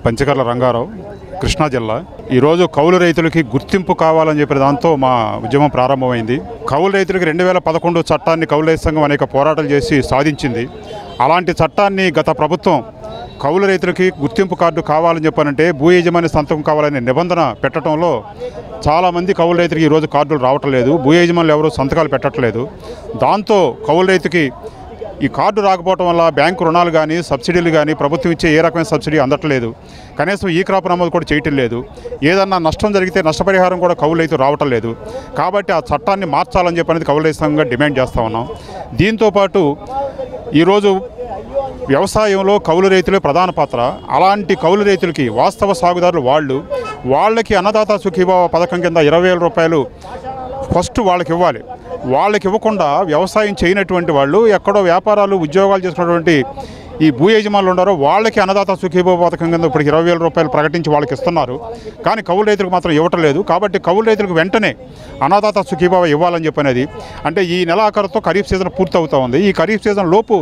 పంచకర్ల రంగారావు, కృష్ణా జిల్లా. ఈరోజు కౌలు రైతులకి గుర్తింపు కావాలని చెప్పిన దాంతో మా ఉద్యమం ప్రారంభమైంది. కౌలు రైతులకి 2011 చట్టాన్ని కౌలు రైతు సంఘం అనేక పోరాటాలు చేసి సాధించింది. అలాంటి చట్టాన్ని గత ప్రభుత్వం కౌలు రైతులకి గుర్తింపు కార్డు కావాలని చెప్పానంటే భూ యజమాని సంతకం కావాలనే నిబంధన పెట్టడంలో చాలామంది కౌలు రైతులకి ఈరోజు కార్డులు రావటం లేదు. భూ యజమానులు ఎవరు సంతకాలు పెట్టట్లేదు. దాంతో కౌలు రైతుకి ఈ కార్డు రాకపోవడం వల్ల బ్యాంకు రుణాలు కానీ సబ్సిడీలు కానీ ప్రభుత్వం ఇచ్చే ఏ రకమైన సబ్సిడీ అందట్లేదు. కనీసం ఈ క్రాప్ నమోదు కూడా చేయటం లేదు. ఏదన్నా నష్టం జరిగితే నష్టపరిహారం కూడా కౌలు రైతు రావటం లేదు. కాబట్టి ఆ చట్టాన్ని మార్చాలని చెప్పనేది కౌలు రైతు సంఘంగా డిమాండ్ చేస్తూ ఉన్నాం. దీంతోపాటు ఈరోజు వ్యవసాయంలో కౌలు రైతులే ప్రధాన పాత్ర. అలాంటి కౌలు రైతులకి వాస్తవ సాగుదారులు వాళ్ళకి అన్నదాత సుఖీభావ పథకం కింద 20,000 రూపాయలు ఫస్ట్ వాళ్ళకి ఇవ్వాలి. వాళ్ళకి ఇవ్వకుండా వ్యవసాయం చేయనటువంటి వాళ్ళు ఎక్కడో వ్యాపారాలు ఉద్యోగాలు చేసుకున్నటువంటి ఈ భూ యజమానులు ఉన్నారో వాళ్ళకి అన్నదాత సుఖీభావ పథకం కింద ఇప్పుడు 20,000 రూపాయలు ప్రకటించి వాళ్ళకి ఇస్తున్నారు. కానీ కౌలు రైతులకు మాత్రం ఇవ్వటం లేదు. కాబట్టి కౌలు రైతులకు వెంటనే అన్నదాత సుఖీభావ ఇవ్వాలని చెప్పనేది. అంటే ఈ నెలాఖరుతో ఖరీఫ్ సీజన్ పూర్తవుతూ ఉంది. ఈ ఖరీఫ్ సీజన్ లోపు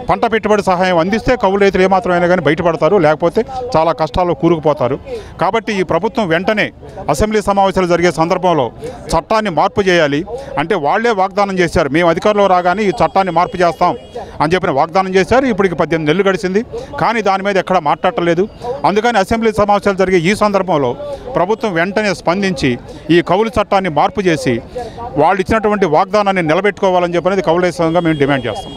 పంట పెట్టుబడి సహాయం అందిస్తే కౌలు రైతులు ఏమాత్రమైనా కానీ బయటపడతారు, లేకపోతే చాలా కష్టాల్లో కూరుకుపోతారు. కాబట్టి ఈ ప్రభుత్వం వెంటనే అసెంబ్లీ సమావేశాలు జరిగే సందర్భంలో చట్టాన్ని మార్పు చేయాలి. అంటే వాళ్లే వాగ్దానం చేశారు, మేము అధికారంలో రాగానే ఈ చట్టాన్ని మార్పు చేస్తాం అని చెప్పిన వాగ్దానం చేశారు. ఇప్పటికి 18 నెలలు గడిచింది, కానీ దాని మీద ఎక్కడా మాట్లాడలేదు. అందుకని అసెంబ్లీ సమావేశాలు జరిగే ఈ సందర్భంలో ప్రభుత్వం వెంటనే స్పందించి ఈ కౌలు చట్టాన్ని మార్పు చేసి వాళ్ళు ఇచ్చినటువంటి వాగ్దానాన్ని నిలబెట్టుకోవాలని చెప్పనేది కౌలు రైతు సంఘంగా మేము డిమాండ్ చేస్తాం.